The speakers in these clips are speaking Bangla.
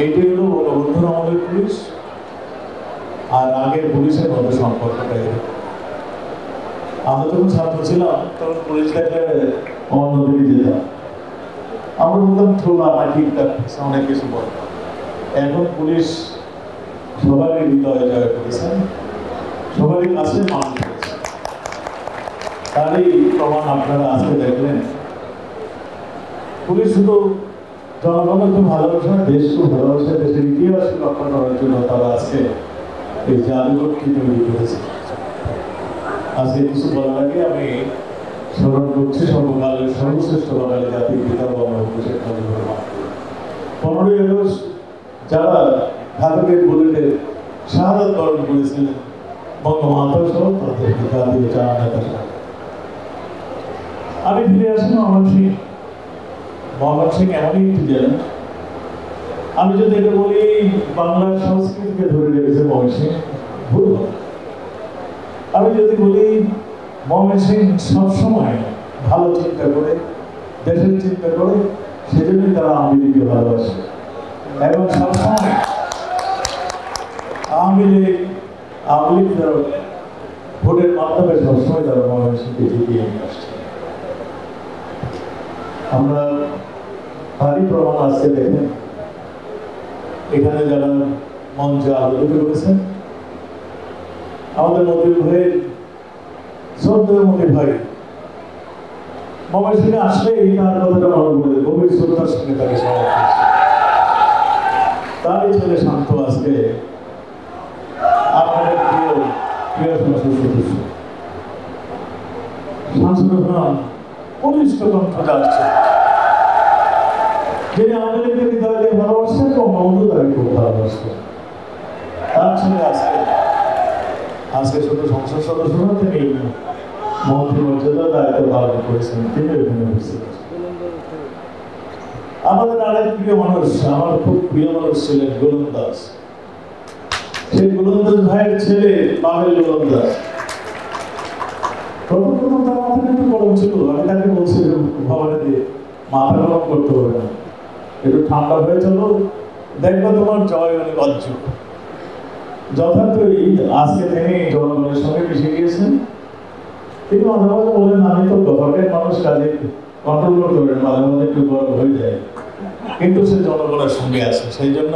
এইটি হলো বঙ্গবন্ধুর আমাদের পুলিশ আর আগের পুলিশের মধ্যে সম্পর্কটা। আমরা যখন ছাত্র ছিলাম তখন পুলিশ দেখলে অন্যদিকে যেতাম, আমরা বলতাম ঠোলা না ঠিকঠাক অনেক কিছু বলতাম। এখন পুলিশ সবারই হৃদয়ে জয় করেছে, সবারই কাছে মানুষ হয়েছে। তারই প্রমাণ আপনারা আজকে দেখলেন। পুলিশ শুধু জনগণকে ভালোবাসে, দেশকে ভালোবাসে, দেশের ইতিহাসকে রক্ষা করার জন্য তারা আজকে এই জাদুঘরটি তৈরি করেছে। আজকে কিছু বলার আগে আমি স্মরণ করছি সর্বকালের সর্বশ্রেষ্ঠ বাঙালি জাতির পিতা বঙ্গবন্ধু শেখ মুজিবুর রহমান। 15ই আগস্ট যারা ঘাতকের বুলেটে শাহাদাত বরণ করেছিলেন, বঙ্গমাতা সহ তাদের জাতীয় চার নেতা। আমি ফিরে আসি ময়মনসিংহ। ময়মনসিংহ এমনই একটি জেলা, আমি যদি এটা বলি বাংলার সংস্কৃতিকে ধরে রেখেছে ময়মনসিংহ, ভুল। আমি যদি বলি ময়মনসিংহ সবসময় ভালো চিন্তা করে, দেশের চিন্তা করে, সেজন্যই তারা আওয়ামী লীগকে ভালোবাসে এবং সবসময় আওয়ামী লীগ ভোটের মাধ্যমে সবসময় তারা ময়মনসিংহকে জিতিয়ে নিয়ে আসছে। আমরা তারই প্রমাণ আজকে দেখেন, এখানে যারা মঞ্চে আলোচিত করেছেন, আমাদের মন্ত্রী ভাইয়ের শ্রদ্ধেয় মন্ত্রী ভাই ময়মনসিংহে আসলেই তার কথাটা মনে পড়ে, গভীর শ্রদ্ধার সঙ্গে তাকে স্বাগত করছে। তারই ছেলে শান্ত আজকে আপনাদের প্রিয় সংসদ সদস্য শামসুর রহমান কনিষ্ঠ কণ্ঠ যাচ্ছে, যিনি আমাদেরকে হৃদয় দিয়ে ভালোবাসতেন, বঙ্গবন্ধু তাকে খুব ভালোবাসতেন। তার ছেলে আজকে শুধু সংসদ সদস্য না, তিনি মন্ত্রী মর্যাদার দায়িত্ব পালন করেছেন, তিনি এখানে উপস্থিত আছেন। আমাদের আরেক প্রিয় মানুষ, আমার খুব প্রিয় মানুষ ছিলেন গোলন্দাজ। সেই গোলন্দাজ ভাইয়ের ছেলে পাবেল গোলন্দাজ। প্রথম তার মাথাটা একটু গরম ছিল, আমি তাকে বলছি ভবনে দিয়ে মাথা গরম করতে হবে না, একটু ঠান্ডা হয়ে চলো, দেখবো তোমার জয় অনেক অজ্জু। যথার্থই আজকে তিনি জনগণের সঙ্গে মিশে গিয়েছেন। তিনি মাঝে মাঝে বলেন, আমি তো গভর্নমেন্টের মানুষ, কাজে কন্ট্রোল করতে পারেন, মাঝে মাঝে একটু গরম হয়ে যায়, কিন্তু সে জনগণের সঙ্গে আছে। সেই জন্য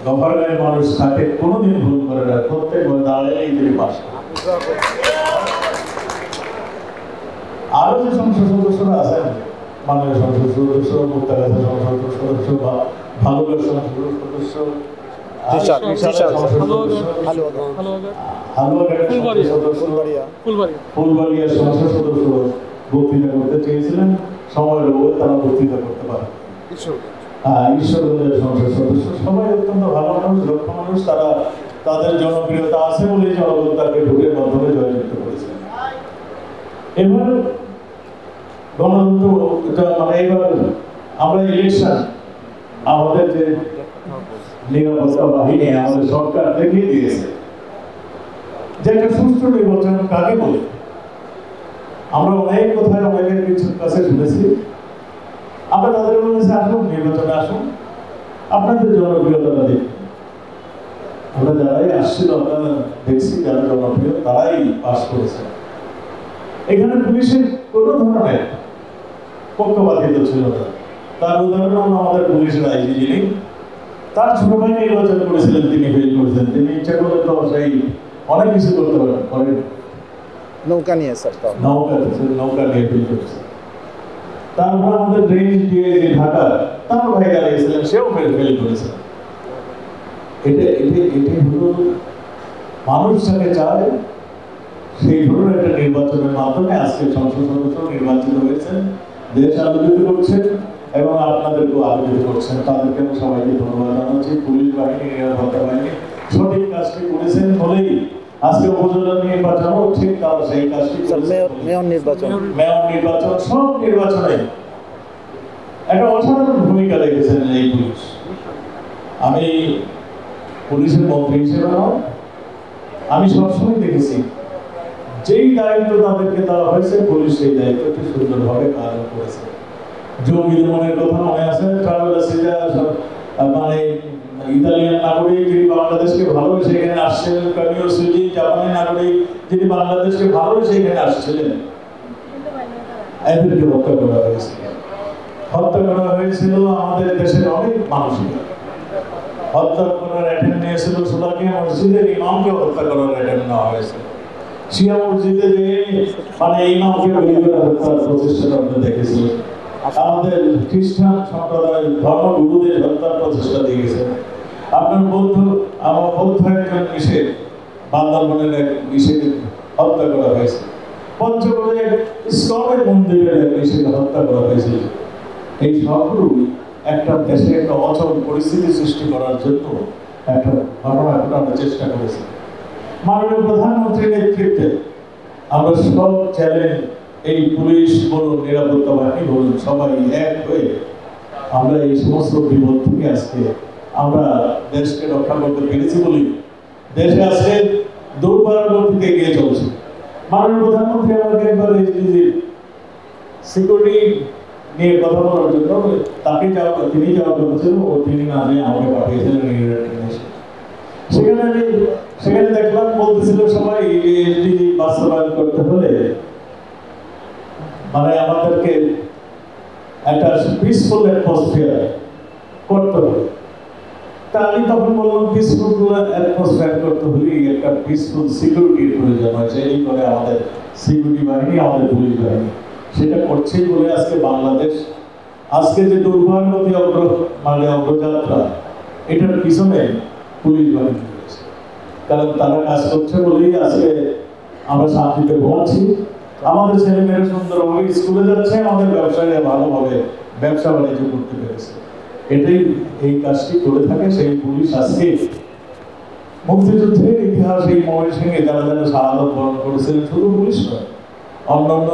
গভর্নমেন্টের মানুষ তাকে কোনোদিন ভুল করে না, প্রত্যেকবার দাঁড়ালেই তিনি পাশ করেন। আরো যে সংসদ সদস্যরা আছেন, মাননীয় সংসদ সদস্য, মুক্তাগাছা সংসদ সদস্য, বা ভালুকার সংসদ সদস্য, ফুলবাড়িয়া সংসদ সদস্য বক্তৃতা করতে চেয়েছিলেন, সময়ের অভাবে তারা বক্তৃতা করতে পারে। ঈশ্বরগঞ্জের সংসদ সদস্য সবাই অত্যন্ত ভালো মানুষ, দক্ষ মানুষ। তারা তাদের জনপ্রিয়তা আছে বলে জনগণ তাকে ভোটের মাধ্যমে জয়যুক্ত করেছে। এবার গণতন্ত্র মানে এবার আমরা ইলেকশন, আমাদের যে নিরাপত্তা বাহিনী, আমাদের সরকার দেখিয়ে দিয়েছে যে একটা সুষ্ঠু নির্বাচন কাকে বলে। আমরা অনেক কোথায় অনেকের কিছুর কাছে শুনেছি, আমরা তাদের বলেছি আসুন নির্বাচনে আসুন, আপনাদের জনপ্রিয়তাটা দেখুন। আমরা যারাই আসছিল আপনারা দেখছি যারা জনপ্রিয় তারাই পাস করেছে। এখানে পুলিশের কোনো ধরনের পক্ষপাতিত্ব ছিল না। তার উদাহরণ আমাদের পুলিশের আইজি, যিনি তার ছোট ভাই নির্বাচন করেছিলেন, তিনি ফেল করেছেন। তিনি ইচ্ছা করলে তো সেই অনেক কিছু করতে পারেন, নৌকা নিয়ে নৌকা নিয়ে ফেল করেছেন। তারপর আমাদের ড্রেনেজ দিয়ে ঢাকা, তার ভাই দাঁড়িয়েছিলেন, সেও ফেল করেছেন। এটি হলো মানুষ যাকে চায় সেই ধরনের একটা নির্বাচনের মাধ্যমে আজকে সংসদ সদস্য নির্বাচিত হয়েছেন, দেশ আলোকিত করছেন এবং আপনাদেরকেও আলোকিত করছেন। তাদেরকে আমি সবাইকে ধন্যবাদ জানাচ্ছি। পুলিশ বাহিনী, নিরাপত্তা বাহিনী সঠিক কাজটি করেছেন বলেই আজকে উপজেলা নির্বাচনও ঠিক তারা সেই কাজটি করেছেন। মেয়র নির্বাচন সব নির্বাচনে একটা অসাধারণ ভূমিকা রেখেছেন এই পুলিশ। আমি পুলিশের মন্ত্রী হিসেবে নয়, আমি সবসময় দেখেছি যেই দায়িত্ব তাদেরকে দেওয়া হয়েছে, পুলিশ সেই দায়িত্বটি সুন্দরভাবে পালন করেছে। জঙ্গি দমনের কথা মনে আছে, ট্রাভেল মানে ইতালিয়ান নাগরিক যিনি বাংলাদেশকে ভালোবেসে এখানে আসছিলেন, কামিও সুজি জাপানি নাগরিক যিনি বাংলাদেশকে ভালোবেসে এখানে আসছিলেন, এদেরকে হত্যা করা হয়েছিল। হত্যা করা হয়েছিল আমাদের দেশের অনেক মানুষকে। হত্যা করার অ্যাটেম্প নিয়েছিল সুলাকিয়া মসজিদের ইমামকে হত্যা করার অ্যাটেম্প নেওয়া হয়েছিল। শিয়া মসজিদে যে মানে ইমামকে গুলি করে হত্যার প্রচেষ্টা আমরা দেখেছি। আমাদের খ্রিস্টান সম্প্রদায়ের ধর্মগুরুদের হত্যার প্রচেষ্টা দিয়েছে। আপনার আমার বৌদ্ধ একজন মিশে বান্দরবনের এক মিশেকে হত্যা করা হয়েছে। পঞ্চগড়ে ইসকনের মন্দিরের এক মিশেকে হত্যা করা হয়েছিল। এই সবগুলো একটা দেশে একটা অচল পরিস্থিতি সৃষ্টি করার জন্য একটা ঘটনা ঘটানোর চেষ্টা করেছে। মাননীয় প্রধানমন্ত্রীর নেতৃত্বে আমরা সব চ্যালেঞ্জ, এই পুলিশ বলুন, নিরাপত্তা বাহিনী বলুন, সবাই এক হয়ে আমরা এই সমস্ত বিপদ থেকে আজকে আমরা দেশকে রক্ষা করতে পেরেছি বলি দেশে আজকে দুর্বার দিকে এগিয়ে চলছে। মাননীয় প্রধানমন্ত্রী আমাকে একবার সিকিউরিটি নিয়ে কথা বলার জন্য তিনি যাওয়া করেছেন ও তিনি না নিয়ে আমাকে পাঠিয়েছিলেন। সেখানে দেখলাম বলতেছিল সবাই এসডিজি বাস্তবায়ন করতে হলে মানে আমাদেরকে একটা পিসফুল অ্যাটমসফিয়ার করতে হবে। তা আমি তখন বললাম পিসফুল অ্যাটমসফিয়ার করতে হলে একটা পিসফুল সিকিউরিটির প্রয়োজন হয়। সেই করে আমাদের সিকিউরিটি বাহিনী, আমাদের পুলিশ বাহিনী সেটা করছেই বলে আজকে বাংলাদেশ আজকে যে দুর্ভাগ্যবতী অগ্রযাত্রা, এটার পিছনে পুলিশ বাহিনী রয়েছে। কারণ তারা কাজ করছে বলেই আজকে আমরা শান্তিতে ঘুমাচ্ছি। আমাদের ছেলেমেয়েরা সুন্দরভাবে স্কুলে যাচ্ছে, আমাদের ব্যবসায়ীরা ভালোভাবে ব্যবসা বাণিজ্য করতে পেরেছে। এটাই এই কাজটি করে থাকে সেই পুলিশ। আজকে মুক্তিযুদ্ধের ইতিহাস এই ময়মনসিংহে যারা যারা শাহাদত বরণ করেছিলেন, শুধু পুলিশ নয়, অন্যান্য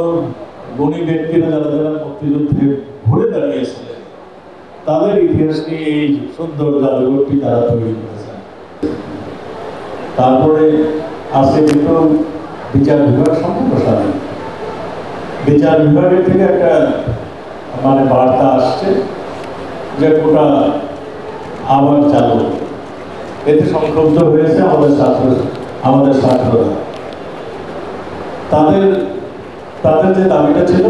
গুণী ব্যক্তিরা যারা যারা মুক্তিযুদ্ধে ঘুরে দাঁড়িয়েছিলেন, তাদের ইতিহাস নিয়ে এই সুন্দর জাদুঘরটি তারা তৈরি করেছেন। তারপরে আজকে কিন্তু বিচার বিভাগ সম্পূর্ণ স্বাধীন। বিচার বিভাগের থেকে একটা মানে বার্তা আসছে যে কোটা আবার চালু। এতে সংক্ষুব্ধ হয়েছে আমাদের ছাত্ররা। তাদের যে দাবিটা ছিল,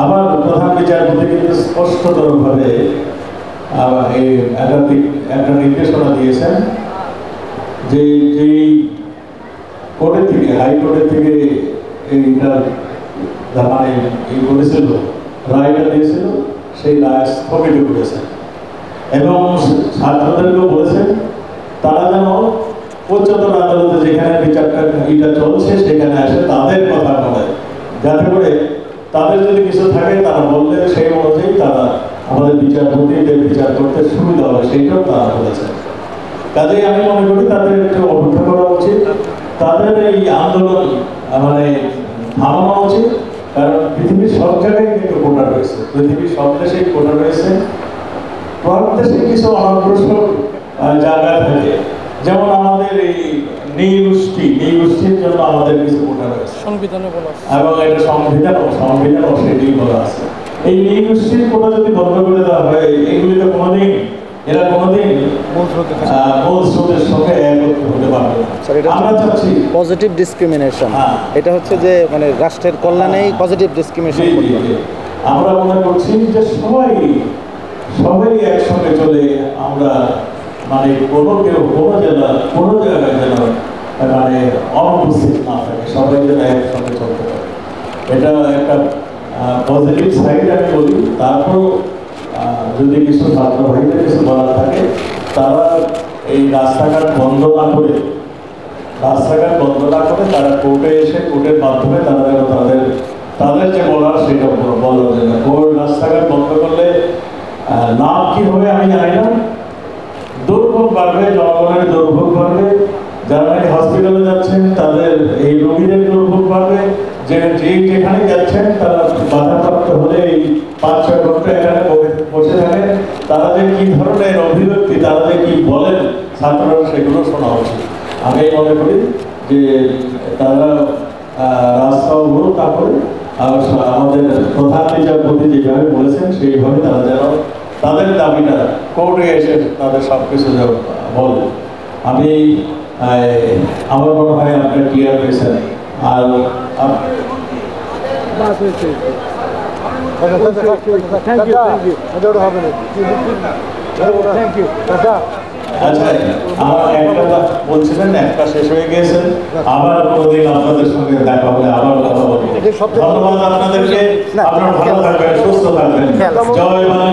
আবার প্রধান বিচারপতি কিন্তু স্পষ্টতরভাবে একটা নির্দেশনা দিয়েছেন যে যেই কোর্টের থেকে, হাইকোর্টের থেকে এইটা মানে এই করেছিল, রায়টা দিয়েছিল, সেই রায় স্থগিত করেছেন এবং ছাত্রদেরকেও বলেছেন তারা যেন উচ্চতর আদালতে যেখানে বিচারটা এটা চলছে সেখানে আসে তাদের কথা বলে, যাতে করে তাদের যদি কিছু থাকে তারা বললে সেই অনুযায়ী তারা আমাদের বিচারপতিদের বিচার করতে সুবিধা হবে, সেইটাও তারা বলেছেন। কাজেই আমি মনে করি তাদের একটু অপেক্ষা করা উচিত, তাদের এই আন্দোলন মানে থামানো উচিত। কারণ পৃথিবীর সব জায়গায় কিন্তু কোটা রয়েছে, পৃথিবীর সব দেশেই কোটা রয়েছে। ভারত দেশে কিছু অনগ্রসর জায়গা থাকে, যেমন আমাদের এই নৃগোষ্ঠীর জন্য আমাদের কিছু কোটা রয়েছে সংবিধানে বলা আছে, এবং এটা সংবিধানও সেটাই বলা আছে। এই নৃগোষ্ঠীর কোটা যদি বন্ধ করে দেওয়া হয়, এগুলি তো কোনোদিন মূল স্রোতের সঙ্গে একত্র হতে পারবে না। আমরা চাচ্ছি পজিটিভ ডিসক্রিমিনেশন, এটা হচ্ছে যে মানে রাষ্ট্রের কল্যাণেই পজিটিভ ডিসক্রিমিনেশন করবে। আমরা মনে করছি যে সবাই একসঙ্গে চলে আমরা মানে কোনো জায়গায় যেন মানে অনুপস্থিত না থাকে, সবাই যেন একসঙ্গে চলতে পারে। এটা একটা পজিটিভ সাইড আমি বলি। তারপর যদি কিছু ছাত্র ভাইদের কিছু বলার থাকে, তারা এই রাস্তাঘাট বন্ধ না করে তারা কোর্টে এসে কোর্টের মাধ্যমে তারা যেন তাদের যে বলার সেটা বলার জন্য। কোর্ট রাস্তাঘাট বন্ধ করলে লাভ কি হবে আমি জানি না, দুর্ভোগ বাড়বে, জনগণের দুর্ভোগ বাড়বে, যারা নাকি হসপিটালে যাচ্ছেন তাদের এই রোগীদের দুর্ভোগ বাড়বে, যেখানে যাচ্ছেন তারা বাধাপ্রাপ্ত হলে এই 5-6 ঘন্টা এখানে বসে থাকেন, তারা যে কি ধরনের অভিব্যক্তি, তারা যে কি বলেন ছাত্ররা, সেগুলো শোনা উচিত। আমি মনে করি যে তারা রাস্তা অবরোধ না করে আমাদের প্রধান বিচারপতি যেভাবে বলেছেন সেইভাবে তারা যেন তাদের দাবিটা কোর্টে এসে তাদের সব কিছু বলে। আমি আমার মনে হয় আপনার ক্লিয়ার হয়েছেন। আর আচ্ছা, আমার একটা বলছিলেন, একটা শেষ হয়ে গিয়েছে, আবার কোনোদিন আপনাদের সঙ্গে দেখা হলে আবার কথা বলবো। ধন্যবাদ আপনাদেরকে, আপনারা ভালো থাকবেন, সুস্থ থাকবেন। জয় বাংলা।